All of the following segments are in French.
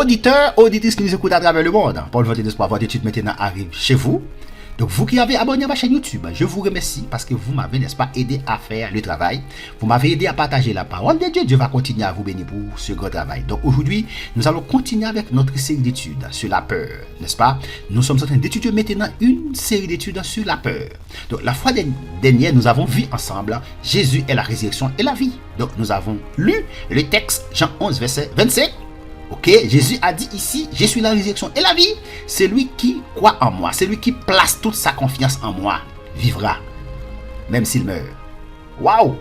auditeurs, auditrices qui nous écoutent à travers le monde, Paul Votre d'Espoir, votre étude maintenant arrive chez vous. Donc vous qui avez abonné à ma chaîne YouTube, je vous remercie parce que vous m'avez, n'est-ce pas, aidé à faire le travail. Vous m'avez aidé à partager la parole de Dieu. Dieu va continuer à vous bénir pour ce grand travail. Donc aujourd'hui, nous allons continuer avec notre série d'études sur la peur, n'est-ce pas? Nous sommes en train d'étudier maintenant une série d'études sur la peur. Donc la fois dernière, nous avons vu ensemble Jésus est la résurrection et la vie. Donc nous avons lu le texte Jean 11, verset 25. Ok, Jésus a dit ici, je suis la résurrection et la vie. Celui qui croit en moi, celui qui place toute sa confiance en moi, vivra, même s'il meurt. Waouh!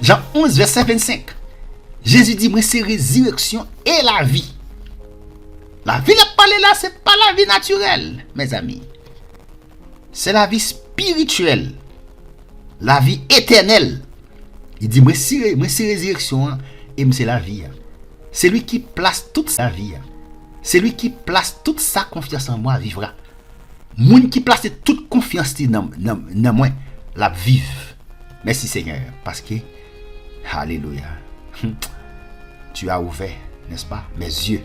Jean 11, verset 25. Jésus dit, moi c'est résurrection et la vie. La vie n'a pas là, c'est pas la vie naturelle, mes amis. C'est la vie spirituelle, la vie éternelle. Il dit, moi c'est résurrection et c'est la vie. C'est lui qui place toute sa vie. C'est lui qui place toute sa confiance en moi vivra. Moun qui place toute confiance dans moi, la vive. Merci Seigneur, parce que, alléluia, tu as ouvert, n'est-ce pas, mes yeux.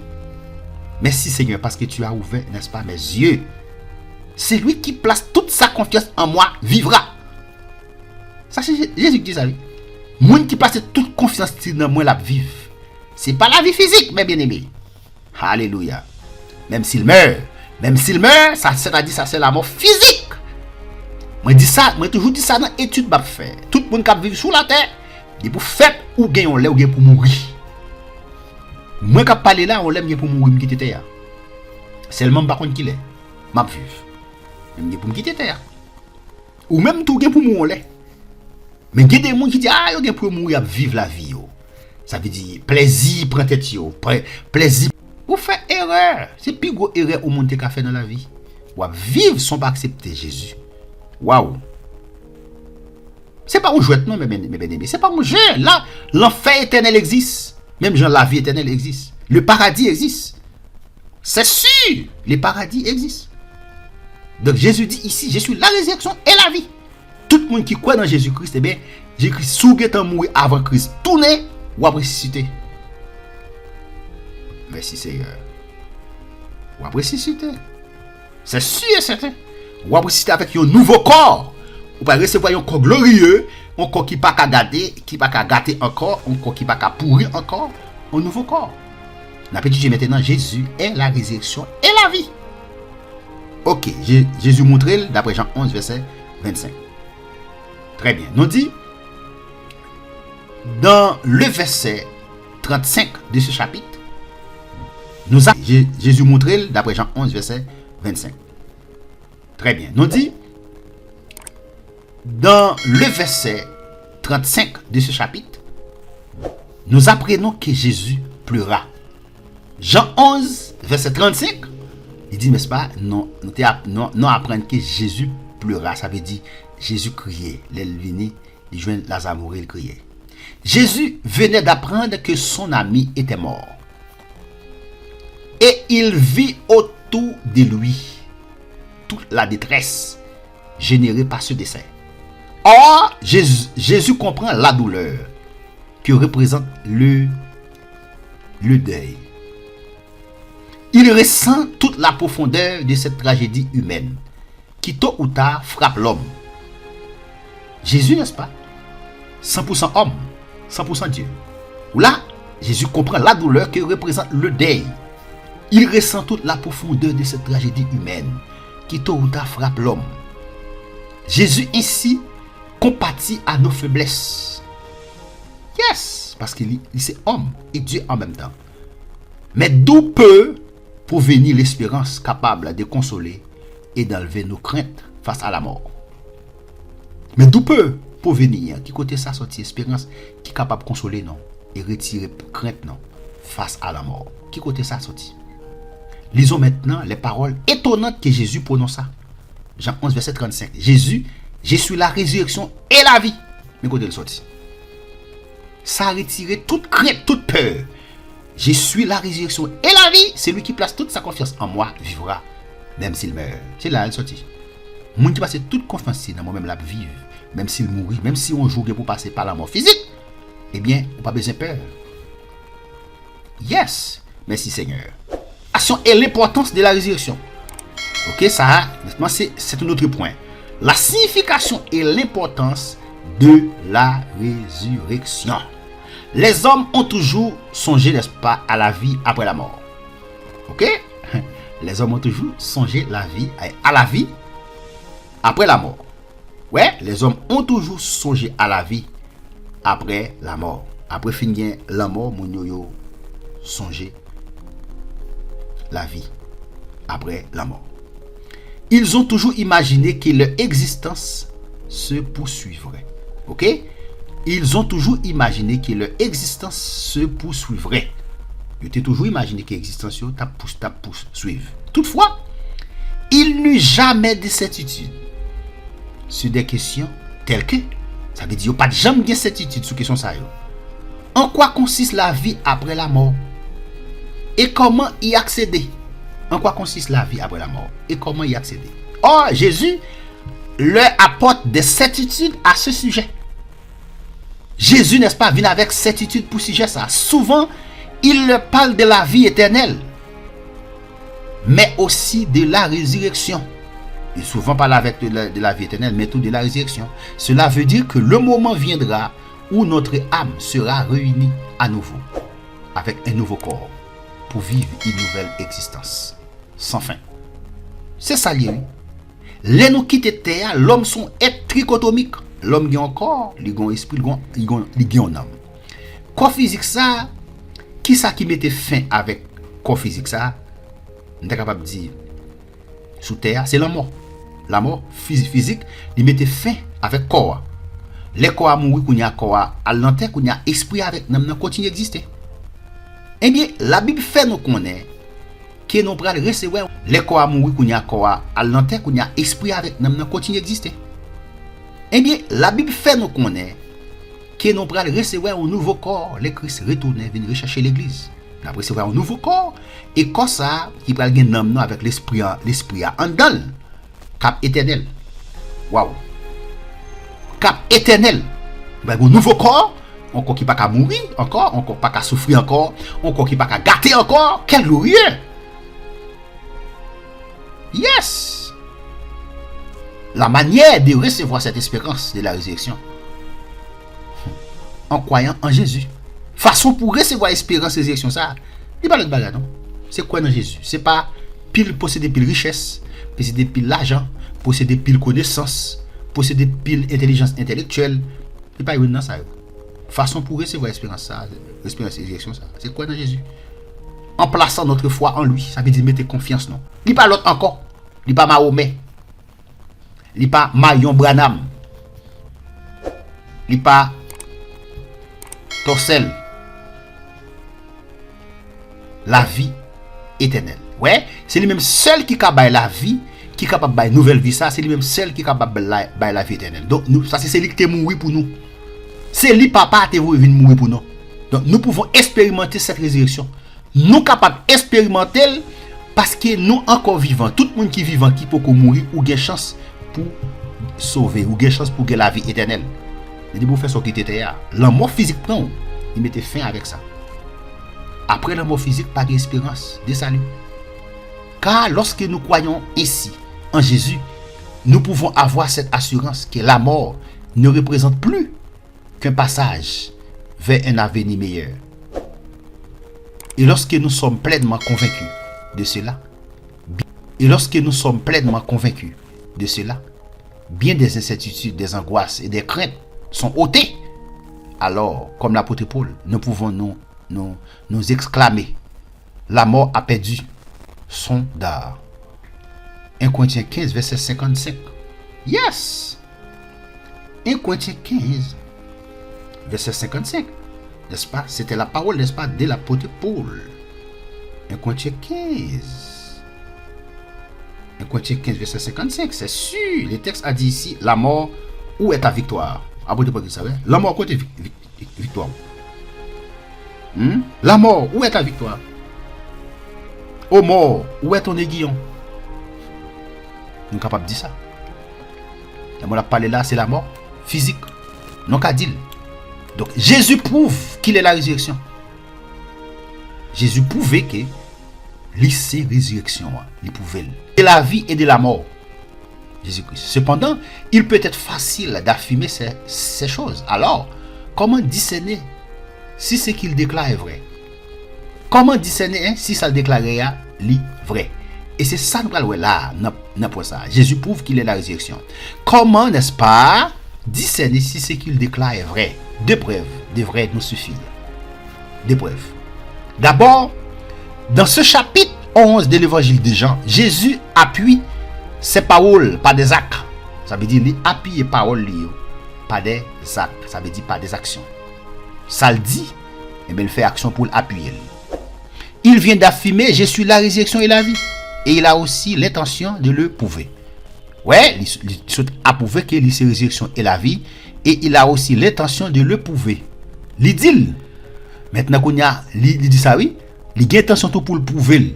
Merci Seigneur, parce que tu as ouvert, n'est-ce pas, mes yeux. C'est lui qui place toute sa confiance en moi vivra. Ça c'est Jésus qui dit ça. Moun qui place toute confiance dans moi, la vive. C'est pas la vie physique, mes bien-aimés. Alléluia. Même s'il meurt, ça c'est-à-dire ça c'est la mort physique. Moi dis ça, moi toujours dit ça dans étude m'a fait. Tout le monde qui vit sur la terre, il pour faire ou gagner on l'a ou pour mourir. Moi qui parler là, on l'aime pour mourir, me quitter terre. Seulement par contre qui l'est, m'a vivre. Même pour me quitter terre. Ou même tout gain pour mourir. Mais il y a des gens qui disent ah, yo gain pour mourir, vivre la vie yo. Ça veut dire plaisir prend tête yo, plaisir. Vous faites erreur. C'est plus gros erreur au monde qui a fait dans la vie. Ou vivre sans pas accepter Jésus. Waouh. C'est pas un jouet non mes bien-aimés, c'est pas un jeu. Là, l'enfer éternel existe. Même genre la vie éternelle existe. Le paradis existe. C'est sûr, le paradis existe. Donc Jésus dit ici, je suis la résurrection et la vie. Tout le monde qui croit dans Jésus-Christ, eh bien, Jésus-Christ souge est mort avant Christ. Tourner ou après ressusciter. Merci Seigneur. Ou après ressusciter. C'est sûr et certain. Ou après ressusciter avec un nouveau corps. Ou pas recevoir un corps glorieux, un corps qui pas qu'à gâter, encore, un corps qui pas qu'à pourrir encore, un nouveau corps. N'a pas dit maintenant Jésus est la résurrection et la vie. Ok, Jésus montre d'après Jean 11 verset 25. Très bien. Nous dit dans le verset 35 de ce chapitre, Jésus montre d'après Jean 11 verset 25. Très bien. Nous dit dans le verset 35 de ce chapitre, nous apprenons que Jésus pleura. Jean 11 verset 35, il dit n'est-ce pas, non apprendre que Jésus pleura, ça veut dire Jésus criait, il venait, il joignait Lazare mourir, il criait. Jésus venait d'apprendre que son ami était mort. Et il vit autour de lui toute la détresse générée par ce décès. Or, Jésus comprend la douleur que représente le deuil. Il ressent toute la profondeur de cette tragédie humaine qui tôt ou tard frappe l'homme. Jésus, n'est-ce pas? 100% homme, 100% Dieu. Là, Jésus comprend la douleur que représente le deuil. Il ressent toute la profondeur de cette tragédie humaine qui tôt ou tard frappe l'homme. Jésus ici compatit à nos faiblesses. Yes, parce qu'il est homme et Dieu en même temps. Mais d'où peut provenir l'espérance capable de consoler et d'enlever nos craintes face à la mort? Mais d'où peut provenir, qui côté ça sorti espérance qui est capable de consoler non et retirer crainte non face à la mort? Qui côté ça sorti? Lisons maintenant les paroles étonnantes que Jésus prononça. Jean 11 verset 35. Jésus, je suis la résurrection et la vie. Mais côté le sorti. Ça a retiré toute crainte, toute peur. Je suis la résurrection et la vie. Celui qui place toute sa confiance en moi vivra, même s'il meurt. C'est là, elle sortit. Moun qui passe toute confiance dans moi-même la vive, même s'il mourit, même si on joue pour passer par la mort physique, eh bien, on n'a pas besoin de peur. Yes. Merci Seigneur. Et l'importance de la résurrection. Ok, ça, maintenant, c'est un autre point. La signification et l'importance de la résurrection. Les hommes ont toujours songé, n'est-ce pas, à la vie après la mort. Ok? Les hommes ont toujours songé à la vie après la mort. Ouais, les hommes ont toujours songé à la vie après la mort. Après finir la mort, mon yo songé la vie après la mort. Ils ont toujours imaginé que leur existence se poursuivrait. Ok? Ils ont toujours imaginé que leur existence se poursuivrait. Ils ont toujours imaginé que l'existence t'a poursuivre. Toutefois, il n'y a jamais de certitude sur des questions telles que, ça veut dire, pas de jamais de certitude sur question ça. En quoi consiste la vie après la mort? Et comment y accéder? En quoi consiste la vie après la mort? Et comment y accéder? Or, Jésus leur apporte des certitudes à ce sujet. Jésus, n'est-ce pas, vient avec certitude pour sujet ça. Souvent, il leur parle de la vie éternelle, mais aussi de la résurrection. Il souvent parle avec de la vie éternelle, mais tout de la résurrection. Cela veut dire que le moment viendra où notre âme sera réunie à nouveau, avec un nouveau corps, pour vivre une nouvelle existence, sans fin. C'est ça, lié. Les nous quitter terre, l'homme sont être trichotomique. L'homme a un corps, il a un esprit, il a un âme. Corps physique ça, qui ça qui mettait fin avec corps physique ça? On est capable de dire sous terre, c'est la mort. La mort physique, il mettait fin avec corps. Les corps mourir qu'on y a corps à l'enterre qu'on y a esprit avec nous continue d'exister. Eh bien, la Bible fait nous connaître que nous pral recevoir les corps mourir qu'on y a corps à l'enterre qu'on y a esprit avec nous continue d'exister. Eh bien, la Bible fait nous connaître que nous pral recevoir un nouveau corps, les Christ retourner venir rechercher l'église. Nous allons recevoir un nouveau corps et comme ça qui pral gagner nous avec l'esprit en dedans. Cap éternel. Waouh. Cap éternel. Un nouveau corps, encore qui pas qu'à mourir encore pas qu'à souffrir encore qui pas qu'à gâter encore. Quel glorieux. Yes. La manière de recevoir cette espérance de la résurrection en croyant en Jésus. Façon pour recevoir l'espérance de la résurrection ça, il pas l'autre bagarre non. C'est quoi dans Jésus? C'est pas pile posséder pile richesse, posséder pile l'argent, posséder pile connaissance, posséder pile intelligence intellectuelle. C'est pas une dans ça. Façon pour recevoir l'espérance ça, l'espérance de la résurrection ça. C'est quoi dans Jésus? En plaçant notre foi en lui, ça veut dire mettre confiance non. Il pas l'autre encore. Il pas Mahomet. Il pas Marion Branham. Il pas Torcel. La vie éternelle. Ouais, c'est lui même seul qui capable la vie, qui capable de nouvelle vie ça, c'est lui même seul qui capable de la vie éternelle. Donc nous ça c'est lui qui est mort pour nous. C'est lui papa qui est venu mourir pour nous. Donc nous pouvons expérimenter cette résurrection. Nous capables d'expérimenter parce que nous encore vivants, tout le monde qui est vivant qui peut mourir ou gagne chance pour sauver ou gagne chance pour gagner la vie éternelle. Il dit pour faire ce qui était là. La mort physique prend, il mettait fin avec ça. Après la mort physique, pas d'espérance de salut. Car lorsque nous croyons ici en Jésus, nous pouvons avoir cette assurance que la mort ne représente plus qu'un passage vers un avenir meilleur. Et lorsque nous sommes pleinement convaincus de cela, bien des incertitudes, des angoisses et des craintes sont ôtées. Alors, comme l'apôtre Paul, nous pouvons nous exclamer: la mort a perdu son dard. 1 Corinthiens 15, verset 55. Yes! 1 Corinthiens 15, verset 55. N'est-ce pas? C'était la parole, n'est-ce pas, de l'apôtre Paul. 1 Corinthiens 15. 1 Corinthiens 15, verset 55. C'est sûr. Le texte a dit ici: la mort, où est ta victoire? Apôtre Paul dit ça, la mort, où est ta victoire? La mort, où est ta victoire? Ô mort, où est ton aiguillon? Nous sommes capables de dire ça. La mort a parlé là, c'est la mort physique. Non qu'à dire. Donc Jésus prouve qu'il est la résurrection. Jésus pouvait que c'est résurrection, il pouvait de la vie et de la mort. Jésus-Christ. Cependant, il peut être facile d'affirmer ces choses. Alors, comment discerner si ce qu'il déclare est vrai? Comment discerner si ça le déclarait vrai? Et c'est ça nous allons là, pour ça. Jésus prouve qu'il est la résurrection. Comment, n'est-ce pas, discerner si ce qu'il déclare est vrai? Deux preuves devraient nous suffire. Deux preuves. D'abord, dans ce chapitre 11 de l'évangile de Jean, Jésus appuie ses paroles par des actes. Ça veut dire, il appuie les paroles par des actes. Ça veut dire par des actions. Ça le dit, et bien il fait action pour l'appuyer. Il vient d'affirmer, je suis la résurrection et la vie. Et il a aussi l'intention de le prouver. Ouais, il a prouvé qu'il est la résurrection et la vie. Et il a aussi l'intention de le prouver. Il dit, maintenant qu'on a, il dit ça, oui, il a l'intention pour le prouver.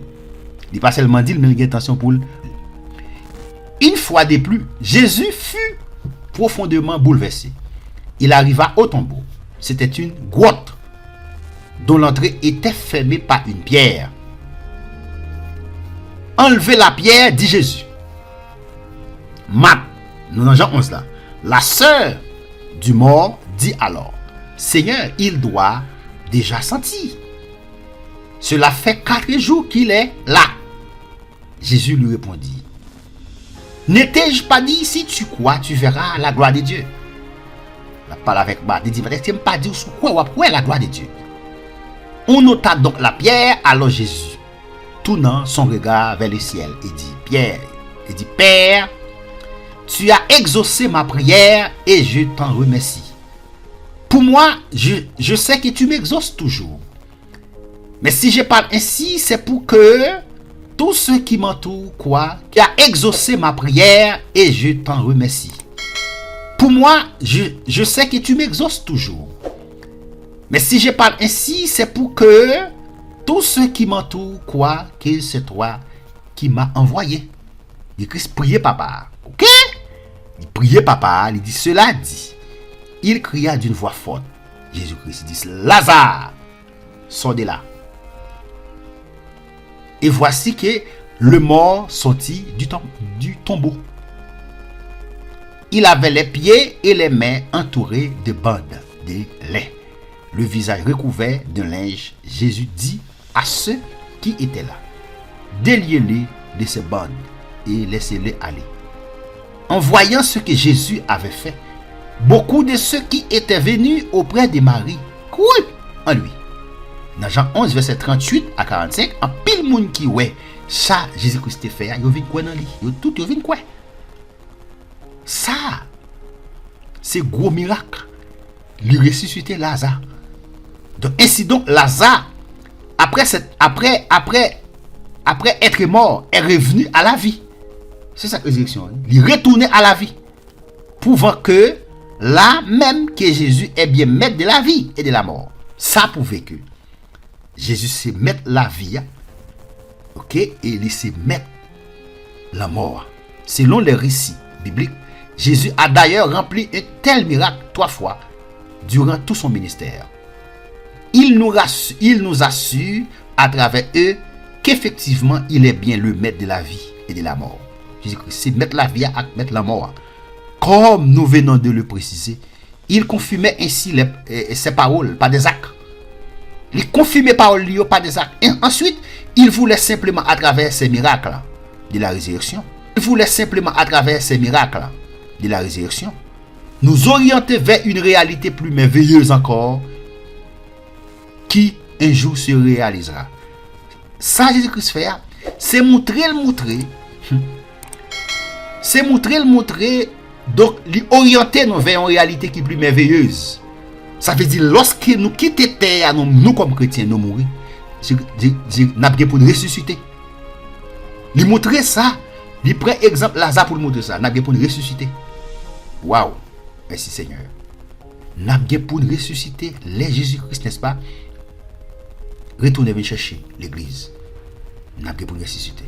Il pas seulement dit, mais il a l'intention pour le. Une fois de plus, Jésus fut profondément bouleversé. Il arriva au tombeau. C'était une grotte dont l'entrée était fermée par une pierre. Enlevez la pierre, dit Jésus. Marc, nous dans Jean 11 là. La sœur du mort dit alors, Seigneur, il doit déjà sentir. Cela fait 4 jours qu'il est là. Jésus lui répondit, n'étais-je pas dit, si tu crois, tu verras la gloire de Dieu. La parole avec moi, il dit, est-ce que je ne pas dire sous quoi la gloire de Dieu? On nota donc la pierre, alors Jésus, tournant son regard vers le ciel, et dit, Père, tu as exaucé ma prière et je t'en remercie. Pour moi, je sais que tu m'exauces toujours. Mais si je parle ainsi, c'est pour que tous ceux qui m'entourent croient que tu as exaucé ma prière et je t'en remercie. Pour moi, je sais que tu m'exauces toujours. Mais si je parle ainsi, c'est pour que tous ceux qui m'entourent croient que c'est toi qui m'as envoyé. Il Christ priait papa. Ok? Il priait papa. Il dit cela dit. Il cria d'une voix forte. Jésus-Christ dit Lazare, sors de là. Et voici que le mort sortit du tombeau. Il avait les pieds et les mains entourés de bandes de lait, le visage recouvert d'un linge. Jésus dit à ceux qui étaient là, déliez-les de ces bandes et laissez-les aller. En voyant ce que Jésus avait fait, beaucoup de ceux qui étaient venus auprès de Marie courent en lui. Dans Jean 11, verset 38 à 45, en pile monde qui ouais, ça Jésus-Christ fait, ils viennent quoi dans lui, ils viennent quoi. Ça, c'est gros miracle. Il ressuscité Lazare. Donc ainsi donc Lazare, après être mort, est revenu à la vie. C'est ça la résurrection. Il est retourné à la vie, prouvant que là même que Jésus est bien maître de la vie et de la mort. Ça prouvait que Jésus c'est maître la vie, ok, et il c'est maître la mort. Selon les récits bibliques, Jésus a d'ailleurs rempli un tel miracle 3 fois durant tout son ministère. Il nous assure à travers eux qu'effectivement il est bien le maître de la vie et de la mort. Jésus-Christ c'est mettre la vie et mettre la mort. Comme nous venons de le préciser, il confirmait ainsi ses paroles par des actes. Il confirmait paroles par des actes. Et ensuite, il voulait simplement à travers ces miracles de la résurrection, nous orienter vers une réalité plus merveilleuse encore, qui un jour se réalisera. Ça, Jésus-Christ fait, c'est montrer, donc l'orienter nous vers une réalité qui est plus merveilleuse. Ça veut dire, lorsque nous quittons terre, nous comme chrétiens, nous mourir, nous avons pour nous ressusciter. Il montrer ça, il prend exemple Lazare pour montrer ça, nous avons pour nous ressusciter. Waouh, merci Seigneur. Nous avons pour nous ressusciter les Jésus-Christ, n'est-ce pas? Retournez venir chercher l'église. Nous avons pour nous ressusciter.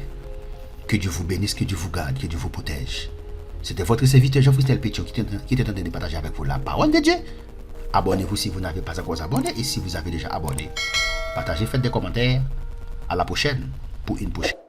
Que Dieu vous bénisse, que Dieu vous garde, que Dieu vous protège. C'était votre serviteur Jean-Christelle Pétion qui était en train de partager avec vous la parole de Dieu. Abonnez-vous si vous n'avez pas encore abonné et si vous avez déjà abonné. partagez, faites des commentaires. À la prochaine pour une prochaine.